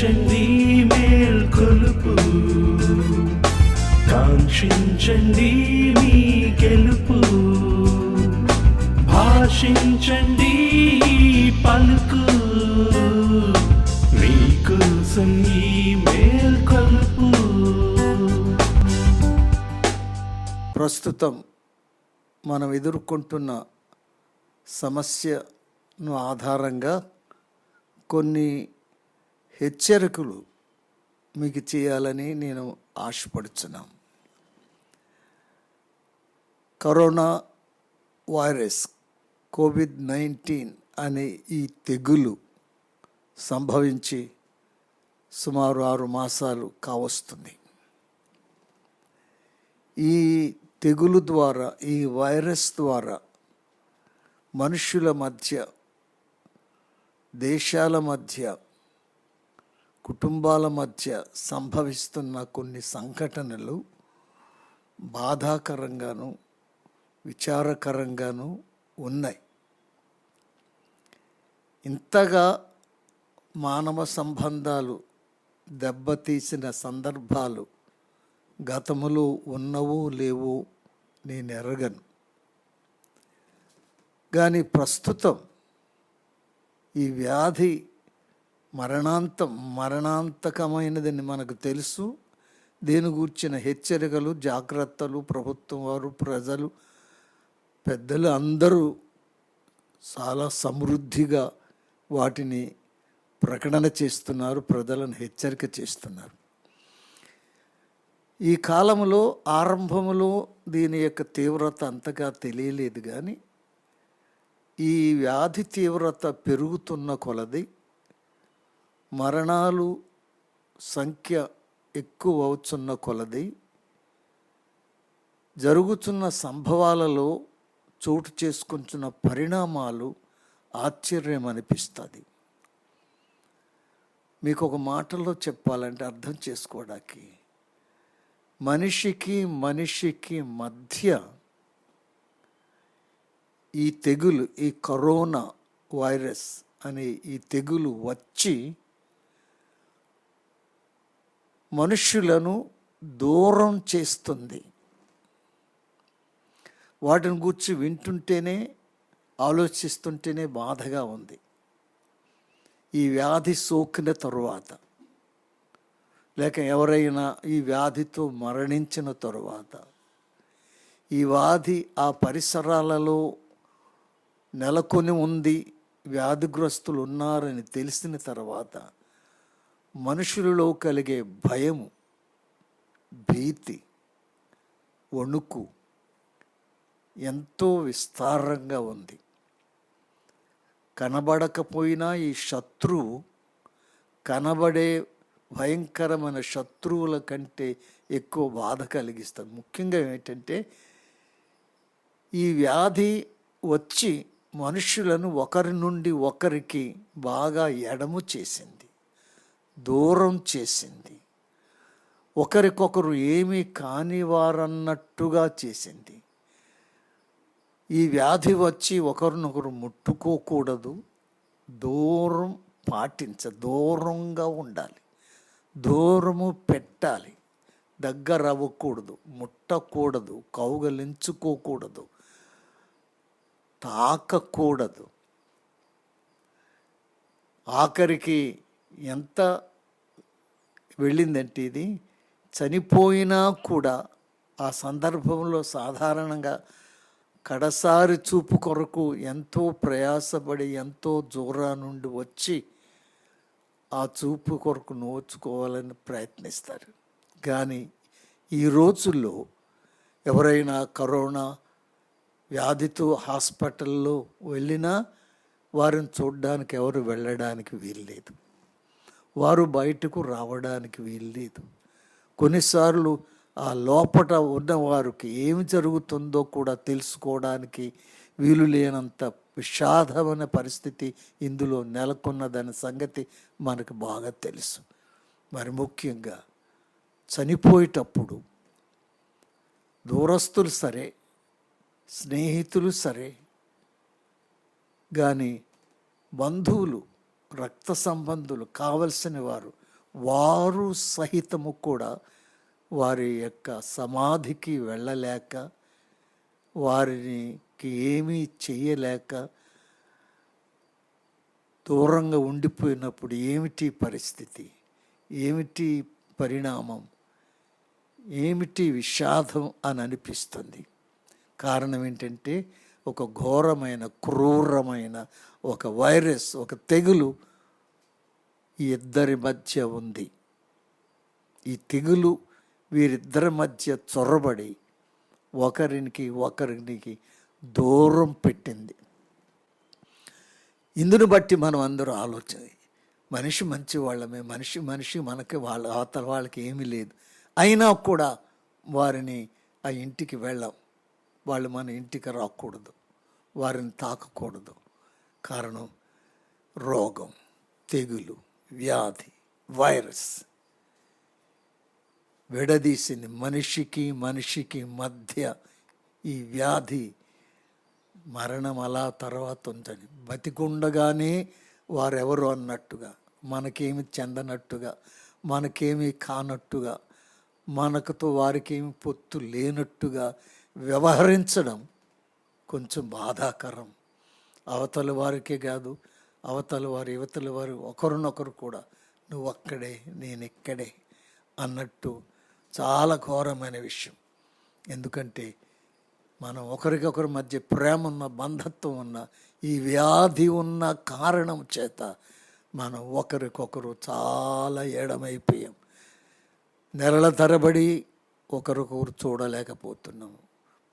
ఆశించండి మేల్కొలుపు, కాంక్షించండి మీ గెలుపు, భాషించండి పలుకు, మీకోసం ఈ మేల్కొలుపు. ప్రస్తుతం మనం ఎదుర్కొంటున్న సమస్యను ఆధారంగా కొన్ని హెచ్చరికలు మీకు చేయాలని నేను ఆశపడుతున్నాను. కరోనా వైరస్ కోవిడ్-19 అనే ఈ తెగులు సంభవించి సుమారు 6 మాసాలు కావస్తుంది. ఈ తెగులు ద్వారా, ఈ వైరస్ ద్వారా మనుషుల మధ్య, దేశాల మధ్య, కుటుంబాల మధ్య సంభవిస్తున్న కొన్ని సంఘటనలు బాధాకరంగాను విచారకరంగాను ఉన్నాయి. ఇంతగా మానవ సంబంధాలు దెబ్బతీసిన సందర్భాలు గతములో ఉన్నవో లేవో నేను ఎరగను. కానీ ప్రస్తుతం ఈ వ్యాధి మరణాంతకమైనదని మనకు తెలుసు. దీని గూర్చిన హెచ్చరికలు, జాగ్రత్తలు ప్రభుత్వం వారు, ప్రజలు, పెద్దలు అందరూ చాలా సమృద్ధిగా వాటిని ప్రకటన చేస్తున్నారు, ప్రజలను హెచ్చరిక చేస్తున్నారు. ఈ కాలంలో ఆరంభంలో దీని యొక్క తీవ్రత అంతగా తెలియలేదు. కానీ ఈ వ్యాధి తీవ్రత పెరుగుతున్న కొలది, మరణాలు సంఖ్య ఎక్కువ అవుతున్న కొలది, జరుగుతున్న సంభవాలలో చోటు చేసుకుంటున్న పరిణామాలు ఆశ్చర్యం అనిపిస్తుంది. మీకు ఒక మాటలో చెప్పాలంటే అర్థం చేసుకోవడానికి, మనిషికి మధ్య ఈ తెగులు, ఈ కరోనా వైరస్ అనే ఈ తెగులు వచ్చి మనుష్యులను దూరం చేస్తుంది. వాటిని గురించి వింటుంటేనే, ఆలోచిస్తుంటేనే బాధగా ఉంది. ఈ వ్యాధి సోకిన తరువాత, లేక ఎవరైనా ఈ వ్యాధితో మరణించిన తరువాత, ఈ వ్యాధి ఆ పరిసరాలలో నెలకొని ఉంది, వ్యాధిగ్రస్తులు ఉన్నారని తెలిసిన తర్వాత మనుషులలో కలిగే భయము, భీతి, వణుకు ఎంతో విస్తారంగా ఉంది. కనబడకపోయినా ఈ శత్రువు కనబడే భయంకరమైన శత్రువుల కంటే ఎక్కువ బాధ కలిగిస్తుంది. ముఖ్యంగా ఏంటంటే, ఈ వ్యాధి వచ్చి మనుషులను ఒకరి నుండి ఒకరికి బాగా ఎడము చేసింది, దూరం చేసింది, ఒకరికొకరు ఏమీ కాని వారన్నట్టుగా చేసింది. ఈ వ్యాధి వచ్చి ఒకరినొకరు ముట్టుకోకూడదు, దూరంగా ఉండాలి, దూరము పెట్టాలి, దగ్గర అవ్వకూడదు, ముట్టకూడదు, కౌగలించుకోకూడదు, తాకకూడదు. ఆఖరికి ఎంత వెళ్ళిందంటే, ఇది చనిపోయినా కూడా ఆ సందర్భంలో సాధారణంగా కడసారి చూపు కొరకు ఎంతో ప్రయాసపడి, ఎంతో దూరం నుండి వచ్చి ఆ చూపు కొరకు నోచుకోవాలని ప్రయత్నిస్తారు. కానీ ఈ రోజుల్లో ఎవరైనా కరోనా వ్యాధితో హాస్పిటల్లో వెళ్ళినా వారిని చూడడానికి ఎవరు వెళ్ళడానికి వీల్లేదు, వారు బయటకు రావడానికి వీల్లేదు. కొన్నిసార్లు ఆ లోపట ఉన్నవారికి ఏమి జరుగుతుందో కూడా తెలుసుకోవడానికి వీలు లేనంత విషాదమైన పరిస్థితి ఇందులో నెలకొన్నదనే సంగతి మనకు బాగా తెలుసు. మరి ముఖ్యంగా చనిపోయేటప్పుడు దూరస్తులు సరే, స్నేహితులు సరే, కానీ బంధువులు, రక్త సంబంధులు, కావలసిన వారు వారు సహితము కూడా వారి యొక్క సమాధికి వెళ్ళలేక, వారికి ఏమీ చేయలేక దూరంగా ఉండిపోయినప్పుడు ఏమిటి పరిస్థితి, ఏమిటి పరిణామం, ఏమిటి విషాదం అని అనిపిస్తుంది. కారణం ఏంటంటే ఒక ఘోరమైన, క్రూరమైన ఒక వైరస్, ఒక తెగులు ఈ ఇద్దరి మధ్య ఉంది. ఈ తెగులు వీరిద్దరి మధ్య చొరబడి ఒకరికి దూరం పెట్టింది. ఇందును బట్టి మనం అందరూ ఆలోచన, మనిషి మంచి వాళ్ళమే, మనిషి మనకి అవతల వాళ్ళకి ఏమీ లేదు, అయినా కూడా వారిని ఆ ఇంటికి వెళ్ళాం, వాళ్ళు మన ఇంటికి రాకూడదు, వారిని తాకకూడదు. కారణం రోగం, తెగులు, వ్యాధి, వైరస్ విడదీసింది. మనిషికి మధ్య ఈ వ్యాధి, మరణం అలా తర్వాత ఉందని, బతికుండగానే వారెవరు అన్నట్టుగా, మనకేమి చెందనట్టుగా, మనకేమీ కానట్టుగా, మనకుతో వారికేమి పొత్తు లేనట్టుగా వ్యవహరించడం కొంచెం బాధాకరం. అవతల వారికే కాదు, అవతల వారు ఒకరినొకరు కూడా నువ్వు అక్కడే నేను ఇక్కడే అన్నట్టు చాలా ఘోరమైన విషయం. ఎందుకంటే మనం ఒకరికొకరి మధ్య ప్రేమ ఉన్న, బంధత్వం ఉన్న, ఈ వ్యాధి ఉన్న కారణం చేత మనం ఒకరికొకరు చాలా ఎడమైపోయాం. నెలల తరబడి ఒకరికొకరు చూడలేకపోతున్నాం,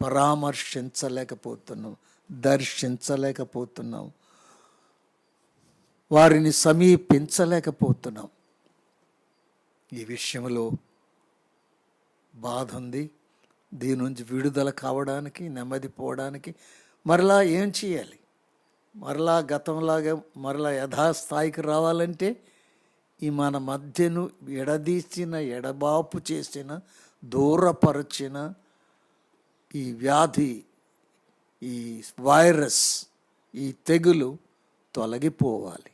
పరామర్శించలేకపోతున్నాం, దర్శించలేకపోతున్నాం, వారిని సమీపించలేకపోతున్నాం. ఈ విషయంలో బాధ ఉంది. దీని నుంచి విడుదల కావడానికి, నెమ్మది పోవడానికి మరలా ఏం చేయాలి? మరలా గతంలాగా మరలా యథాస్థాయికి రావాలంటే ఈ మన మధ్యను ఎడదీసిన, ఎడబాపు చేసిన, దూరపరచిన ఈ వ్యాధి, ఈ వైరస్, ఈ తెగులు తొలగిపోవాలి,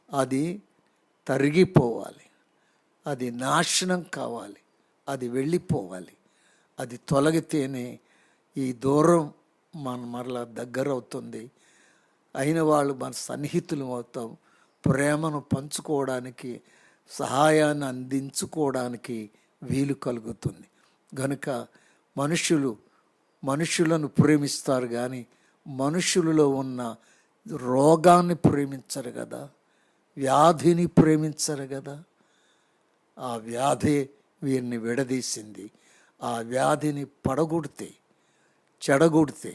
అది తరిగిపోవాలి, అది నాశనం కావాలి, అది వెళ్ళిపోవాలి. అది తొలగితేనే ఈ దూరం మన మరలా దగ్గర అవుతుంది. అయిన వాళ్ళు మన సన్నిహితులు అవుతాం. ప్రేమను పంచుకోవడానికి, సహాయాన్ని అందించుకోవడానికి వీలు కలుగుతుంది. కనుక మనుషులను ప్రేమిస్తారు కానీ మనుషులలో ఉన్న రోగాన్ని ప్రేమించరు కదా, వ్యాధిని ప్రేమించరు కదా. ఆ వ్యాధి వీరిని విడదీసింది. ఆ వ్యాధిని చెడగొడితే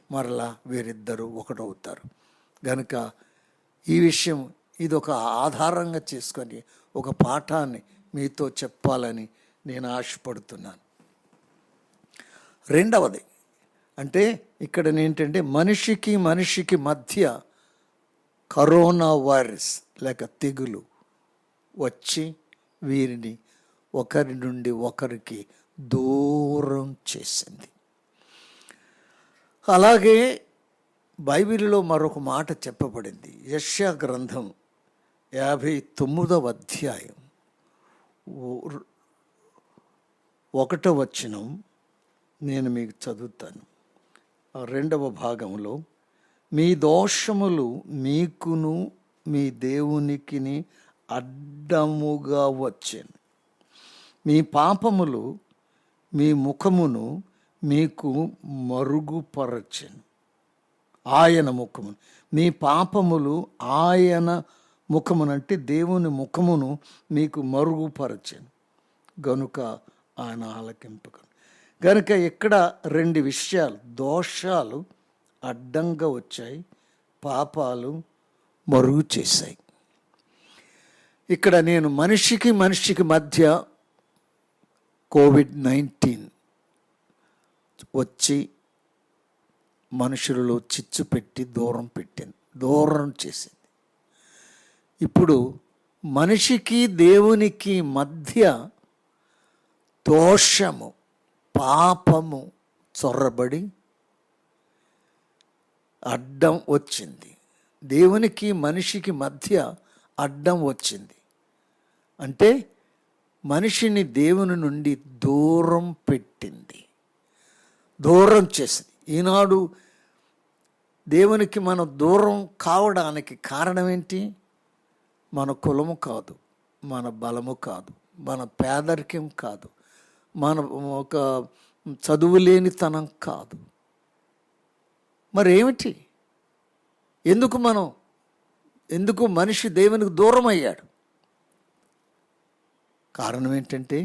మరలా వీరిద్దరూ ఒకటవుతారు. కనుక ఈ విషయం ఇదొక ఆధారంగా చేసుకొని ఒక పాఠాన్ని మీతో చెప్పాలని నేను ఆశపడుతున్నాను. రెండవది అంటే ఇక్కడ ఏంటంటే మనిషికి మధ్య కరోనా వైరస్ లేక తెగులు వచ్చి వీరిని ఒకరి నుండి ఒకరికి దూరం చేసింది. అలాగే బైబిల్లో మరొక మాట చెప్పబడింది. యెషయా గ్రంథం 59వ అధ్యాయం 1వ వచనం నేను మీకు చదువుతాను. 2వ భాగంలో, మీ దోషములు మీకును మీ దేవునికిని అడ్డముగా వచ్చాను, మీ పాపములు మీ ముఖమును మీకు మరుగుపరచెను. ఆయన ముఖమును, మీ పాపములు ఆయన ముఖమునంటే దేవుని ముఖమును మీకు మరుగుపరచెను గనుక ఆయన ఆలకింపకను. గనుక ఇక్కడ 2 విషయాలు, దోషాలు అడ్డంగా వచ్చాయి, పాపాలు మరుగు చేశాయి. ఇక్కడ నేను మనిషికి మధ్య COVID-19 వచ్చి మనుషులలో చిచ్చు పెట్టి దూరం చేసింది. ఇప్పుడు మనిషికి దేవునికి మధ్య దోషము, పాపము చొరబడి అడ్డం వచ్చింది. దేవునికి మనిషికి మధ్య అడ్డం వచ్చింది. అంటే మనిషిని దేవుని నుండి దూరం పెట్టింది, దూరం చేసింది. ఈనాడు దేవునికి మనం దూరం కావడానికి కారణం ఏంటి? మన కులము కాదు, మన బలము కాదు, మన పేదరికం కాదు, మన ఒక చదువులేనితనం కాదు. మరేమిటి? ఎందుకు మనిషి దేవునికి దూరం అయ్యాడు? కారణం ఏంటంటే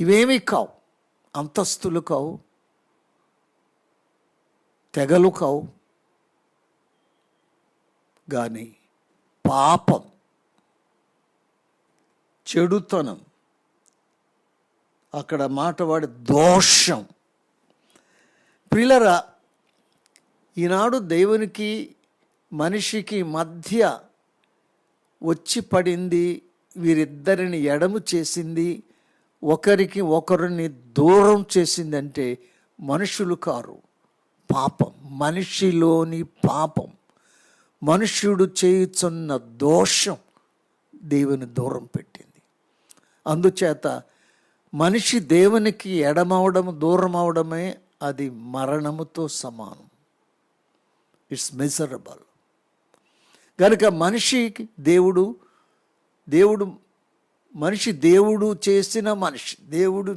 ఇవేమీ కావు, అంతస్తులు కావు, తెగలు కావు, కానీ పాపం, చెడుతనం, అక్కడ మాట వాడి దోషం. ప్రియులరా, ఈనాడు దేవునికి మనిషికి మధ్య వచ్చి పడింది, వీరిద్దరిని ఎడము చేసింది, ఒకరికి ఒకరిని దూరం చేసిందంటే మనుషులు కారు, పాపం, మనిషిలోని పాపం, మనుష్యుడు చేయుచున్న దోషం దేవుని దూరం పెట్టింది. అందుచేత మనిషి దేవునికి ఎడమవడం, దూరం అవడమే అది మరణముతో సమానం. It's miserable. కనుక మనిషికి దేవుడు చేసిన మనిషి, దేవుడు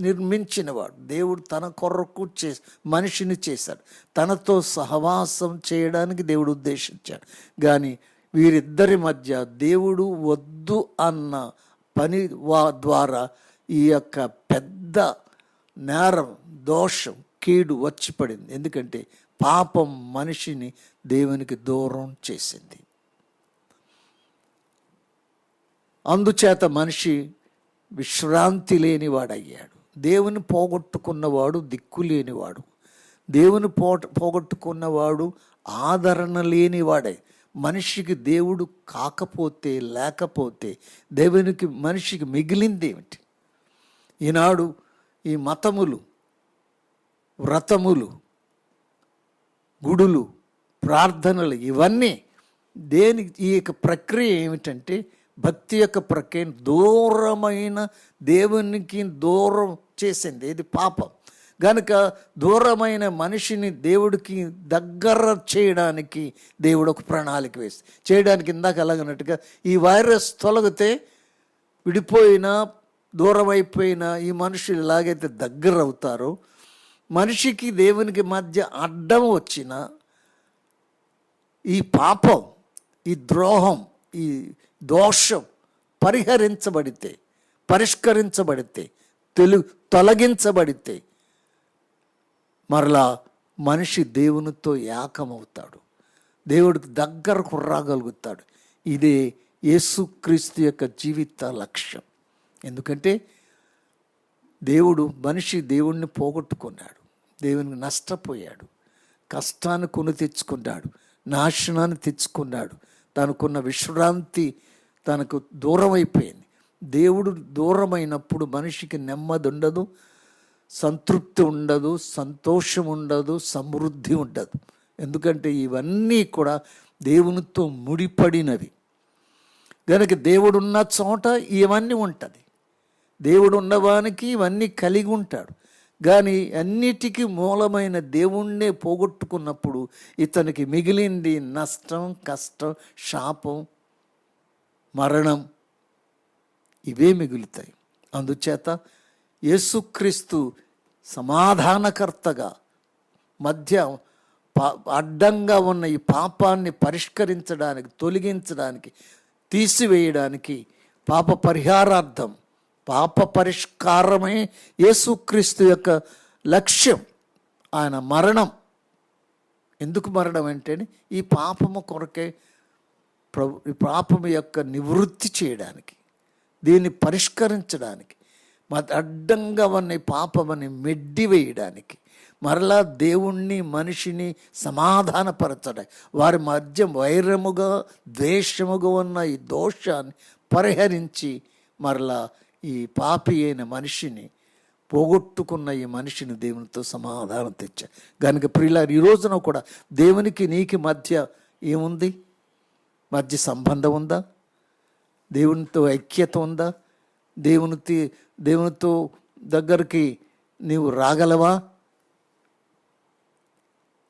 నిర్మించినవాడు, దేవుడు తన కొరకు మనిషిని చేశాడు, తనతో సహవాసం చేయడానికి దేవుడు ఉద్దేశించాడు. కానీ వీరిద్దరి మధ్య దేవుడు వద్దు అన్న పని ద్వారా ఈ యొక్క పెద్ద నేరం, దోషం, కీడు వచ్చి పడింది. ఎందుకంటే పాపం మనిషిని దేవునికి దూరం చేసింది. అందుచేత మనిషి విశ్రాంతి లేనివాడయ్యాడు. దేవుని పోగొట్టుకున్నవాడు దిక్కు లేనివాడు, దేవుని పోగొట్టుకున్నవాడు ఆదరణ లేనివాడే. మనిషికి దేవుడు కాకపోతే, లేకపోతే మనిషికి మిగిలింది ఏమిటి? ఈనాడు ఈ మతములు, వ్రతములు, గుడులు, ప్రార్థనలు, ఇవన్నీ ఈ యొక్క ప్రక్రియ ఏమిటంటే భక్తి యొక్క ప్రక్రియ దూరమైన దేవునికి దూరం చేసింది. ఇది పాపం. కనుక దూరమైన మనిషిని దేవుడికి దగ్గర చేయడానికి దేవుడు ఒక ప్రణాళిక వేసి చేయడానికి, ఇందాక అలాగన్నట్టుగా ఈ వైరస్ తొలగితే విడిపోయినా దూరం అయిపోయిన ఈ మనుషులు ఎలాగైతే దగ్గర అవుతారో, మనిషికి దేవునికి మధ్య అడ్డం వచ్చిన ఈ పాపం, ఈ ద్రోహం, ఈ దోషం పరిష్కరించబడితే, తొలగించబడితే మరలా మనిషి దేవునితో ఏకమవుతాడు, దేవుడికి దగ్గరకు రాగలుగుతాడు. ఇదే యేసుక్రీస్తు యొక్క జీవిత లక్ష్యం. ఎందుకంటే మనిషి దేవుణ్ణి పోగొట్టుకున్నాడు, దేవునికి నష్టపోయాడు, కష్టాన్ని కొని తెచ్చుకున్నాడు, నాశనాన్ని తెచ్చుకున్నాడు, తనకున్న విశ్రాంతి తనకు దూరం అయిపోయింది. దేవుడు దూరమైనప్పుడు మనిషికి నెమ్మది ఉండదు, సంతృప్తి ఉండదు, సంతోషం ఉండదు, సమృద్ధి ఉండదు. ఎందుకంటే ఇవన్నీ కూడా దేవునితో ముడిపడినవి. కనుక దేవుడున్న చోట ఇవన్నీ ఉంటుంది, దేవుడు ఉన్నవానికి ఇవన్నీ కలిగి ఉంటాడు. కానీ అన్నిటికీ మూలమైన దేవుణ్ణే పోగొట్టుకున్నప్పుడు ఇతనికి మిగిలింది నష్టం, కష్టం, శాపం, మరణం, ఇవే మిగులుతాయి. అందుచేత యేసుక్రీస్తు సమాధానకర్తగా మధ్య అడ్డంగా ఉన్న ఈ పాపాన్ని పరిష్కరించడానికి, తొలగించడానికి, తీసివేయడానికి, పాప పరిహారార్థం, పాప పరిష్కారమే యేసుక్రీస్తు యొక్క లక్ష్యం. ఆయన మరణం. ఎందుకు మరణం అంటే ఈ పాపము కొరకే, ఈ పాపము యొక్క నివృత్తి చేయడానికి, దీన్ని పరిష్కరించడానికి, అడ్డంగా ఉన్న పాపమని మెడ్డివేయడానికి, మరలా దేవుణ్ణి మనిషిని సమాధానపరచడానికి, వారి మధ్య వైరముగా ద్వేషముగా ఉన్న ఈ దోషాన్ని పరిహరించి మరలా ఈ పాపి అయిన మనిషిని, పోగొట్టుకున్న ఈ మనిషిని దేవునితో సమాధానం తెచ్చాడు. కనుక ప్రియులారు, ఈ రోజున కూడా దేవునికి నీకు మధ్య ఏముంది? మధ్య సంబంధం ఉందా? దేవునితో ఐక్యత ఉందా? దేవునితో దగ్గరికి నీవు రాగలవా?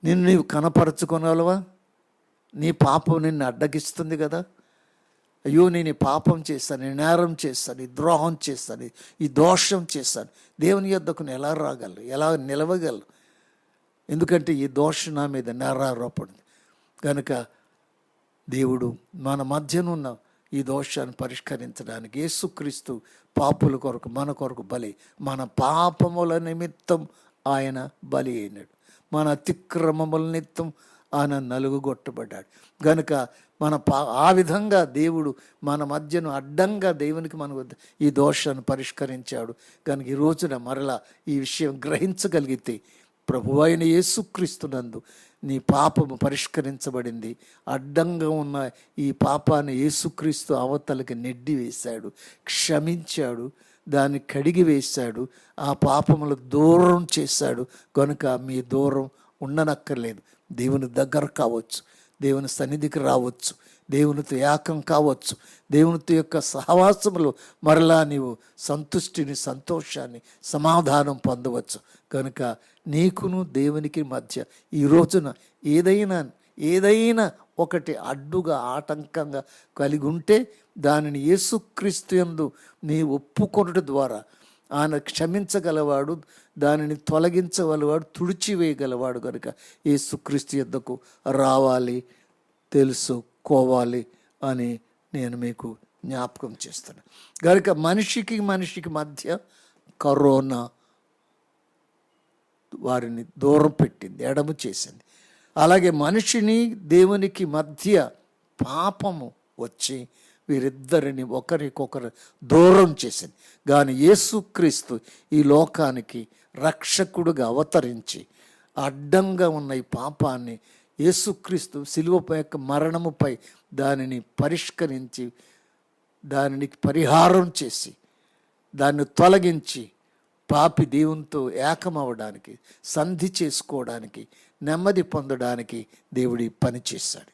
నిన్ను నీవు కనపరుచుకోగలవా? నీ పాపం నిన్ను అడ్డగిస్తుంది కదా. అయ్యో, నేను ఈ పాపం చేశాను, ఈ నేరం చేశాను, ఈ ద్రోహం చేశాను, ఈ దోషం చేశాను, దేవుని యొద్దకు ఎలా రాగలరు, ఎలా నిలవగలరు? ఎందుకంటే ఈ దోషం నా మీద నేరారోపణ కనుక దేవుడు మన మధ్యనున్న ఈ దోషాన్ని పరిష్కరించడానికి యేసుక్రీస్తు పాపుల కొరకు, మన కొరకు బలి, మన పాపముల నిమిత్తం ఆయన బలి అయినాడు, మన అతిక్రమముల నిమిత్తం ఆయన నలుగుగొట్టబడ్డాడు. కనుక ఆ విధంగా దేవుడు మన మధ్యను అడ్డంగా దేవునికి మన ఈ దోషాన్ని పరిష్కరించాడు. కనుక ఈ రోజున మరలా ఈ విషయం గ్రహించగలిగితే ప్రభువైన యేసుక్రీస్తునందు నీ పాపము పరిష్కరించబడింది. అడ్డంగా ఉన్న ఈ పాపాన్ని యేసుక్రీస్తు అవతలకి నెడ్డి వేశాడు, క్షమించాడు, దాన్ని కడిగి వేశాడు, ఆ పాపములు దూరం చేశాడు. కనుక మీ దూరం ఉండనక్కర్లేదు. దేవుని దగ్గర కావచ్చు, దేవుని సన్నిధికి రావచ్చు, దేవునితో ఏకం కావచ్చు, దేవునితో యొక్క సహవాసములో మరలా నీవు సంతుష్టిని, సంతోషాన్ని, సమాధానం పొందవచ్చు. కనుక నీకును దేవునికి మధ్య ఈ రోజున ఏదైనా ఒకటి అడ్డుగా, ఆటంకంగా కలిగి ఉంటే దానిని యేసుక్రీస్తు యందు నీ ఒప్పుకొనుట ద్వారా ఆయన క్షమించగలవాడు, దానిని తొలగించగలవాడు, తుడిచివేయగలవాడు. కనుక యేసుక్రీస్తు యొద్దకు రావాలి, తెలుసుకోవాలి అని నేను మీకు జ్ఞాపకం చేస్తాను. కనుక మనిషికి మధ్య కరోనా వారిని దూరం పెట్టింది, ఎడము చేసింది. అలాగే మనిషిని దేవునికి మధ్య పాపము వచ్చి వీరిద్దరిని ఒకరికొకరు దూరం చేసింది. కానీ యేసుక్రీస్తు ఈ లోకానికి రక్షకుడుగా అవతరించి అడ్డంగా ఉన్న ఈ పాపాన్ని యేసుక్రీస్తు శిలువపై యొక్క మరణముపై దానిని పరిష్కరించి, దానిని పరిహారం చేసి, దాన్ని తొలగించి పాపి దేవునితో ఏకమవడానికి, సంధి చేసుకోవడానికి, నెమ్మది పొందడానికి దేవుడి పని చేశాడు.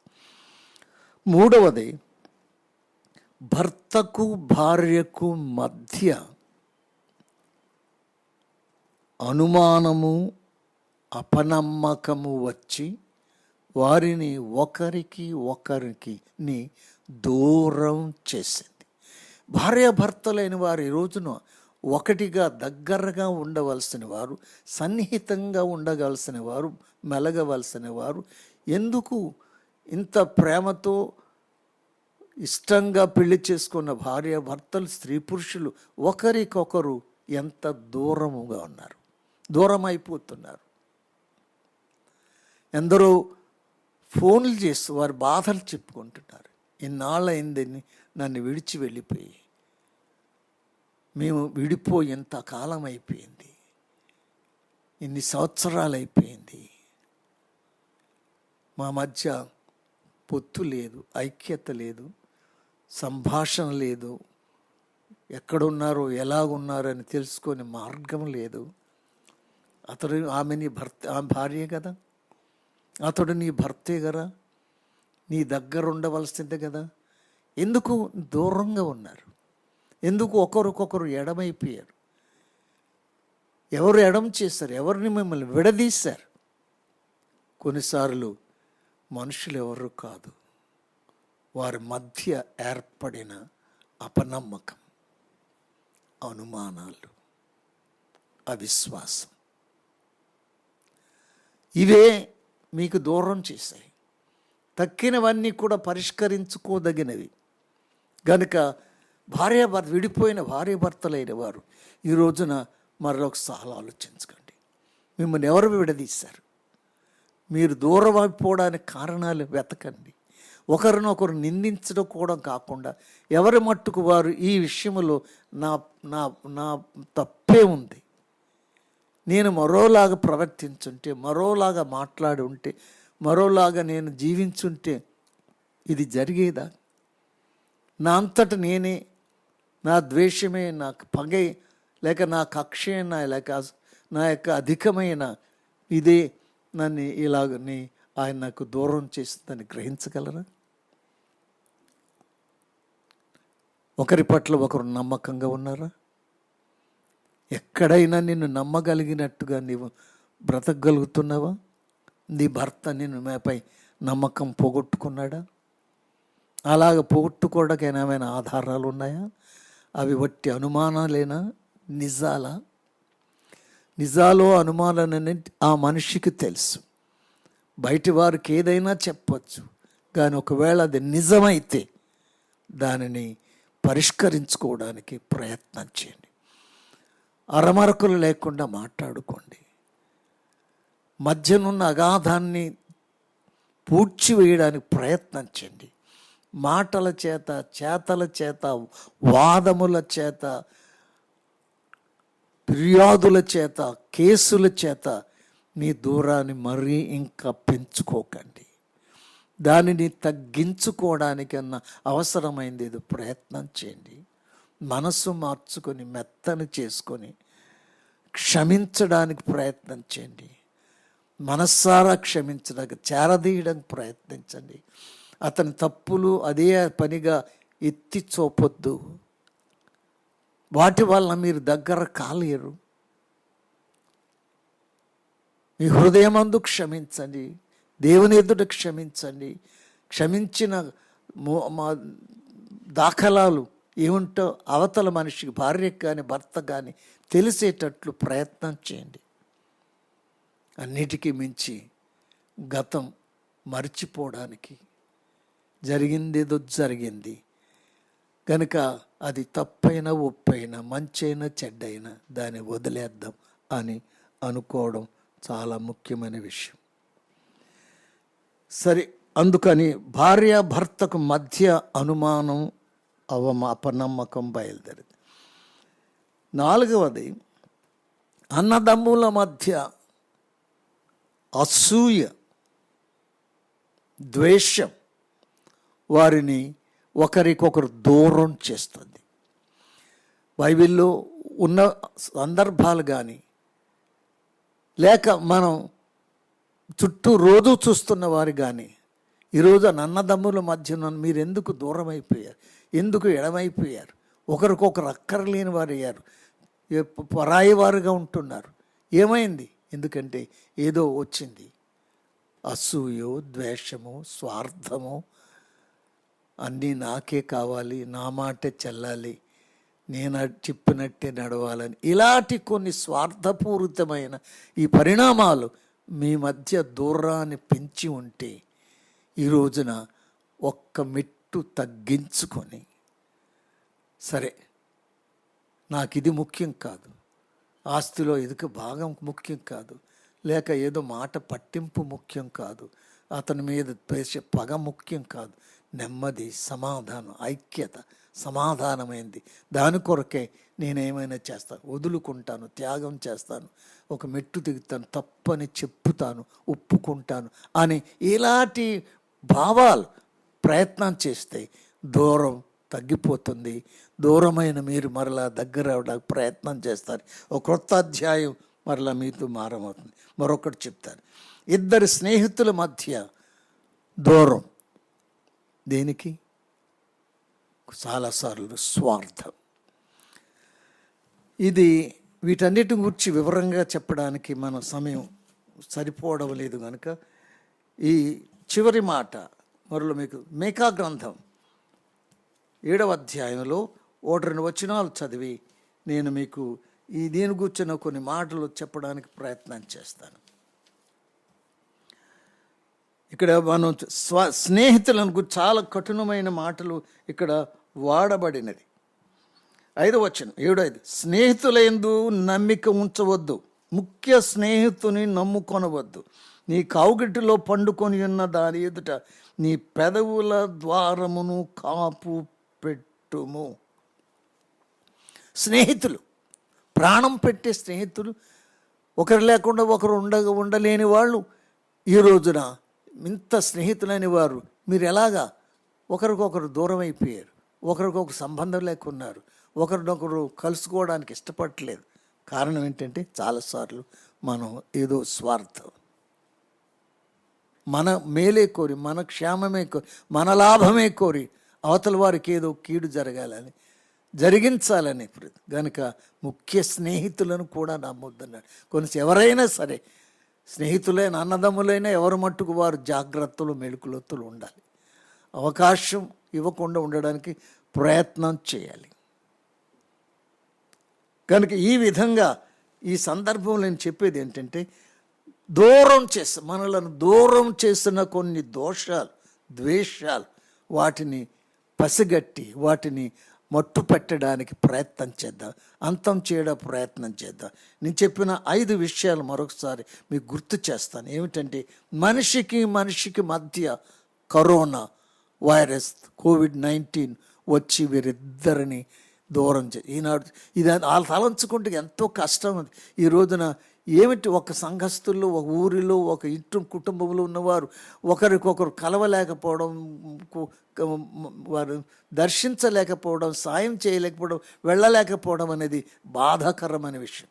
మూడవది, భర్తకు భార్యకు మధ్య అనుమానము, అపనమ్మకము వచ్చి వారిని ఒకరికి దూరం చేసింది. భార్యాభర్తలైన వారు ఈ రోజున ఒకటిగా దగ్గరగా ఉండవలసిన వారు, సన్నిహితంగా ఉండవలసిన వారు, మెలగవలసిన వారు ఎందుకు ఇంత ప్రేమతో ఇష్టంగా పెళ్లి చేసుకున్న భార్యాభర్తలు, స్త్రీ పురుషులు ఒకరికొకరు ఎంత దూరముగా ఉన్నారు, దూరం అయిపోతున్నారు. ఎందరో ఫోన్లు చేస్తూ వారి బాధలు చెప్పుకుంటున్నారు. ఇన్నాళ్ళైంది నన్ను విడిచి వెళ్ళిపోయి, మేము విడిపోయి ఎంత కాలం అయిపోయింది, ఇన్ని సంవత్సరాలు అయిపోయింది, మా మధ్య పొత్తు లేదు, ఐక్యత లేదు, సంభాషణ లేదు, ఎక్కడున్నారో ఎలాగున్నారో అని తెలుసుకొని మార్గం లేదు. ఆమె నీ భర్త, ఆమె భార్యే కదా, అతడు నీ భర్తే కదా, నీ దగ్గర ఉండవలసిందే కదా. ఎందుకు దూరంగా ఉన్నారు? ఎందుకు ఒకరికొకరు ఎడమైపోయారు? ఎవరు ఎడం చేశారు? ఎవరిని మిమ్మల్ని విడదీశారు? కొన్నిసార్లు మనుషులు ఎవరు కాదు, వారి మధ్య ఏర్పడిన అపనమ్మకం, అనుమానాలు, అవిశ్వాసం, ఇవే మీకు దూరం చేశాయి. తక్కినవన్నీ కూడా పరిష్కరించుకోదగినవి. కనుక విడిపోయిన భార్యాభర్తలైన వారు ఈ రోజున మరొకసారి ఆలోచించకండి. మిమ్మల్ని ఎవరు విడదీశారు? మీరు దూరం అయిపోవడానికి కారణాలు వెతకండి. ఒకరినొకరు నిందించడం కూడా కాకుండా ఎవరి మట్టుకు వారు ఈ విషయంలో నా నా నా తప్పే ఉంది, నేను మరోలాగా ప్రవర్తించుంటే, మరోలాగా మాట్లాడి ఉంటే, మరోలాగా నేను జీవించుంటే ఇది జరిగేదా? నా అంతట నేనే, నా ద్వేషమే, నాకు పగే, లేక నా కక్షైన, లేక నా యొక్క అధికమైన ఇదే నన్ను ఇలాగని ఆయన నాకు దూరం చేస్తుందని గ్రహించగలరా? ఒకరి పట్ల ఒకరు నమ్మకంగా ఉన్నారా? ఎక్కడైనా నిన్ను నమ్మగలిగినట్టుగా నీవు బ్రతకగలుగుతున్నావా? నీ భర్త నిన్ను మేపై నమ్మకం పోగొట్టుకున్నాడా? అలాగ పోగొట్టుకోవడానికి ఏమైనా ఆధారాలు ఉన్నాయా? అవి వట్టి అనుమానాలేనా? నిజాలా? నిజాలో అనుమానాలని ఆ మనిషికి తెలుసు. బయటి వారికి ఏదైనా చెప్పచ్చు, కానీ ఒకవేళ అది నిజమైతే దానిని పరిష్కరించుకోవడానికి ప్రయత్నం చేయండి. అరమరకులు లేకుండా మాట్లాడుకోండి. మధ్యనున్న అగాధాన్ని పూడ్చివేయడానికి ప్రయత్నం చేయండి. మాటల చేత, చేతల చేత, వాదముల చేత, ఫిర్యాదుల చేత, కేసుల చేత మీ దూరాన్ని మరీ ఇంకా పెంచుకోకండి. దానిని తగ్గించుకోవడానికన్నా అవసరమైంది ఏదో ప్రయత్నం చేయండి. మనసు మార్చుకొని మెత్తని చేసుకొని క్షమించడానికి ప్రయత్నం చేయండి. మనస్సారా క్షమించడానికి, చేరదీయడానికి ప్రయత్నించండి. అతని తప్పులు అదే పనిగా ఎత్తి చూపొద్దు. వాటి వల్ల మీరు దగ్గర కాలేరు. మీ హృదయమందు క్షమించండి, దేవుని ఎదుట క్షమించండి. క్షమించిన దాఖలాలు ఏముంటో అవతల మనిషికి, భార్యకు కానీ భర్త కానీ తెలిసేటట్లు ప్రయత్నం చేయండి. అన్నిటికీ మించి గతం మర్చిపోవడానికి, జరిగిందేదో జరిగింది కనుక అది తప్పైనా ఒప్పైనా, మంచైనా చెడ్డైనా దాన్ని వదిలేద్దాం అని అనుకోవడం చాలా ముఖ్యమైన విషయం. సరే, అందుకని భార్య భర్తకు మధ్య అనుమానం, అపనమ్మకం బయలుదేరింది. 4వది, అన్నదమ్ముల మధ్య అసూయ, ద్వేషం వారిని ఒకరికొకరు దూరం చేస్తుంది. బైబిల్లో ఉన్న సందర్భాలు కానీ, లేక మనం చుట్టూ రోజు చూస్తున్న వారు కానీ, ఈరోజు అన్నదమ్ముల మధ్య మీరు ఎందుకు దూరం అయిపోయారు, ఎందుకు ఎడమైపోయారు, ఒకరికొకరు అక్కర్లేని వారు అయ్యారు, పరాయి వారుగా ఉంటున్నారు. ఏమైంది? ఎందుకంటే ఏదో వచ్చింది. అసూయో, ద్వేషము, స్వార్థము, అన్నీ నాకే కావాలి, నా మాటే చెల్లాలి, నేను చెప్పినట్టే నడవాలని, ఇలాంటి కొన్ని స్వార్థపూరితమైన ఈ పరిణామాలు మీ మధ్య దూరాన్ని పెంచి ఉంటే, ఈ రోజున ఒక్క మెట్టు తగ్గించుకొని, సరే నాకు ఇది ముఖ్యం కాదు, ఆస్తిలో ఇదికి భాగం ముఖ్యం కాదు, లేక ఏదో మాట పట్టింపు ముఖ్యం కాదు, అతని మీద వేసే పగ ముఖ్యం కాదు, నెమ్మది, సమాధానం, ఐక్యత, సమాధానమైంది, దాని కొరకే నేనేమైనా చేస్తాను, వదులుకుంటాను, త్యాగం చేస్తాను, ఒక మెట్టు దిగుతాను, తప్పని చెప్పుతాను, ఒప్పుకుంటాను అని ఇలాంటి భావాలు ప్రయత్నం చేస్తే దూరం తగ్గిపోతుంది. దూరమైన మీరు మరలా దగ్గర అవడానికి ప్రయత్నం చేస్తారు. ఒక క్రొత్త అధ్యాయం మరలా మీతో మారమవుతుంది. మరొకటి చెప్తారు, ఇద్దరు స్నేహితుల మధ్య దూరం దేనికి? చాలాసార్లు స్వార్థం. ఇది వీటన్నిటి గురించి వివరంగా చెప్పడానికి మన సమయం సరిపోవడం లేదు కనుక ఈ చివరి మాట మరలో మీకు మీకా గ్రంథం 7వ అధ్యాయంలో 1-2 వచనాలు చదివి నేను మీకు దీని కూర్చున్న కొన్ని మాటలు చెప్పడానికి ప్రయత్నం చేస్తాను. ఇక్కడ మనం స్నేహితులను గురించి చాలా కఠినమైన మాటలు ఇక్కడ వాడబడినది. 5వ వచనం, 7:5, స్నేహితులందు నమ్మిక ఉంచవద్దు, ముఖ్య స్నేహితుని నమ్ముకొనవద్దు, నీ కావుగిటిలో పండుకొని ఉన్న దాని ఎదుట నీ పెదవుల ద్వారమును కాపు పెట్టుము. స్నేహితులు, ప్రాణం పెట్టే స్నేహితులు, ఒకరు లేకుండా ఒకరు ఉండలేని వాళ్ళు ఈ రోజున ఇంత స్నేహితులైన వారు మీరు ఎలాగా ఒకరికొకరు దూరం అయిపోయారు, ఒకరికొకరు సంబంధం లేకున్నారు, ఒకరినొకరు కలుసుకోవడానికి ఇష్టపడట్లేదు. కారణం ఏంటంటే చాలాసార్లు మనం ఏదో స్వార్థం, మన మేలే కోరి, మన క్షేమమే కోరి, మన లాభమే కోరి అవతల వారికి ఏదో కీడు జరగాలని జరిగించాలని గనుక ముఖ్య స్నేహితులను కూడా నమ్మొద్దన్నాడు. ఎవరైనా సరే, స్నేహితులైన అన్నదమ్ములైనా ఎవరు మట్టుకు వారు జాగ్రత్తలు మెళుకులొత్తులు ఉండాలి. అవకాశం ఇవ్వకుండా ఉండడానికి ప్రయత్నం చేయాలి. కనుక ఈ విధంగా ఈ సందర్భంలో నేను చెప్పేది ఏంటంటే, మనలను దూరం చేసిన కొన్ని దోషాలు, ద్వేషాలు, వాటిని పసిగట్టి వాటిని మట్టు పెట్టడానికి ప్రయత్నం చేద్దాం, అంతం చేయడం ప్రయత్నం చేద్దాం. నేను చెప్పిన 5 విషయాలు మరొకసారి మీకు గుర్తు చేస్తాను. ఏమిటంటే, మనిషికి మధ్య కరోనా వైరస్ కోవిడ్-19 వచ్చి వీరిద్దరిని దూరం ఈనాడు ఇది తలంచుకుంటే ఎంతో కష్టం ఉంది. ఈ రోజున ఏమిటి, ఒక సంఘస్థుల్లో, ఒక ఊరిలో, ఒక ఇంటి కుటుంబంలో ఉన్నవారు ఒకరికొకరు కలవలేకపోవడం, వారు దర్శించలేకపోవడం, సాయం చేయలేకపోవడం, వెళ్ళలేకపోవడం అనేది బాధాకరమైన విషయం.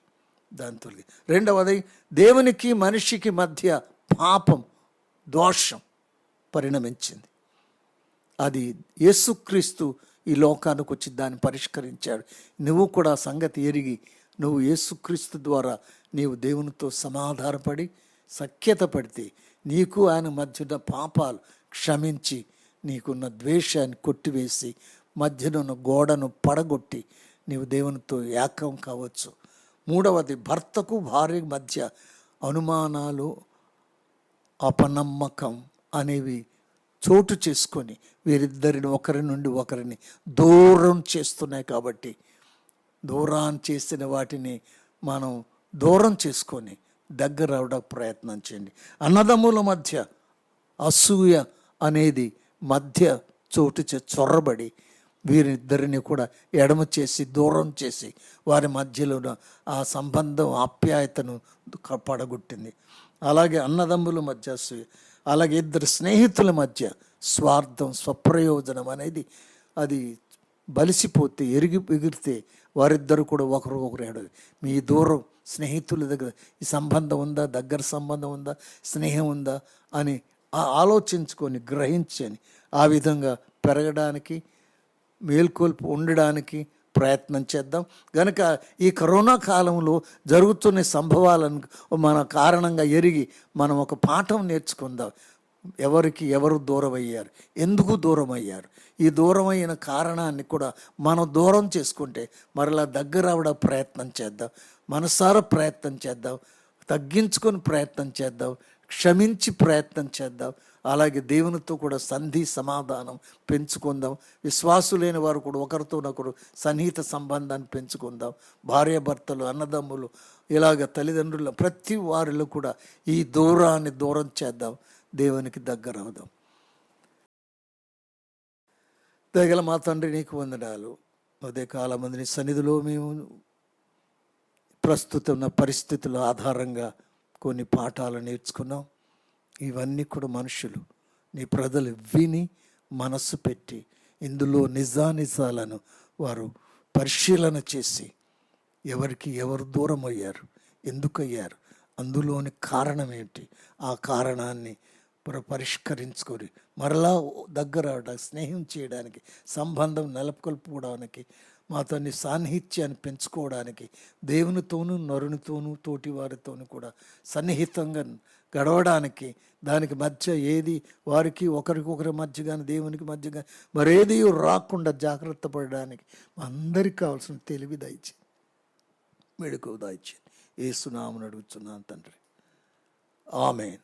దాంతో రెండవది, దేవునికి మనిషికి మధ్య పాపం, దోషం పరిణమించింది. అది యేసుక్రీస్తు ఈ లోకానికి వచ్చి దాన్ని పరిష్కరించాడు. నువ్వు కూడా ఆ సంగతి ఎరిగి నువ్వు యేసుక్రీస్తు ద్వారా నీవు దేవునితో సమాధానపడి సఖ్యత పడితే నీకు ఆయన మధ్యన పాపాలు క్షమించి నీకున్న ద్వేషాన్ని కొట్టివేసి మధ్యనున్న గోడను పడగొట్టి నీవు దేవునితో ఏకం కావచ్చు. మూడవది, భర్తకు భార్య మధ్య అనుమానాలు, అపనమ్మకం అనేవి చోటు చేసుకొని వీరిద్దరిని ఒకరి నుండి ఒకరిని దూరం చేస్తున్నాయి. కాబట్టి దూరం చేసిన వాటిని మనం దూరం చేసుకొని దగ్గర అవడానికి ప్రయత్నం చేయండి. అన్నదమ్ముల మధ్య అసూయ అనేది మధ్య చోటు చొర్రబడి వీరిద్దరిని కూడా ఎడమ చేసి దూరం చేసి వారి మధ్యలో ఆ సంబంధం, ఆప్యాయతను పడగొట్టింది. అలాగే అన్నదమ్ముల మధ్య అసూయ, అలాగే ఇద్దరు స్నేహితుల మధ్య స్వార్థం, స్వప్రయోజనం అనేది అది బలిసిపోతే ఎగిరితే వారిద్దరు కూడా ఒకరికొకరు ఏడవి. మీ దూరం స్నేహితుల దగ్గర ఈ సంబంధం ఉందా, దగ్గర సంబంధం ఉందా, స్నేహం ఉందా అని ఆలోచించుకొని గ్రహించని ఆ విధంగా పెరగడానికి, మేల్కొల్పు ఉండడానికి ప్రయత్నం చేద్దాం. కనుక ఈ కరోనా కాలంలో జరుగుతున్న సంభవాలను మన కారణంగా ఎరిగి మనం ఒక పాఠం నేర్చుకుందాం. ఎవరికి ఎవరు దూరం అయ్యారు, ఎందుకు దూరం అయ్యారు, ఈ దూరం అయిన కారణాన్ని కూడా మనం దూరం చేసుకుంటే మరలా దగ్గర అవడం ప్రయత్నం చేద్దాం. మనసారా ప్రయత్నం చేద్దాం, తగ్గించుకొని ప్రయత్నం చేద్దాం, క్షమించి ప్రయత్నం చేద్దాం. అలాగే దేవునితో కూడా సంధి సమాధానం పెంచుకుందాం. విశ్వాసులైన వారు కూడా ఒకరితోనొకరు సన్నిహిత సంబంధాన్ని పెంచుకుందాం. భార్యాభర్తలు, అన్నదమ్ములు, ఇలాగ తల్లిదండ్రులు, ప్రతి వారిలో కూడా ఈ దూరాన్ని దూరం చేద్దాం, దేవునికి దగ్గర అవుదాం. దయగల మా తండ్రి, నీకు వందనాలు. అదే కాలమంది నీ సన్నిధిలో మేము ప్రస్తుతం ఉన్న పరిస్థితుల ఆధారంగా కొన్ని పాఠాలు నేర్చుకున్నాం. ఇవన్నీ కూడా మనుషులు, నీ ప్రజలు విని మనస్సు పెట్టి ఇందులో నిజానిజాలను వారు పరిశీలన చేసి ఎవరికి ఎవరు దూరం అయ్యారు, ఎందుకు అయ్యారు, అందులోని కారణం ఏంటి, ఆ కారణాన్ని పరిష్కరించుకొని మరలా దగ్గర అవడానికి, స్నేహం చేయడానికి, సంబంధం నెలకొల్పుకోవడానికి, మాతో నీ సాన్నిహిత్యాన్ని పెంచుకోవడానికి, దేవునితోనూ నరునితోనూ తోటి వారితోనూ కూడా సన్నిహితంగా గడవడానికి, దానికి మధ్య ఏది వారికి ఒకరికొకరి మధ్య కానీ దేవునికి మధ్య కానీ మరేది రాకుండా జాగ్రత్త పడడానికి అందరికి కావాల్సిన తెలివి దయచి, మెడుకు దయచి యేసు నామమున అడుగుచున్నాను తండ్రి, ఆమేన్.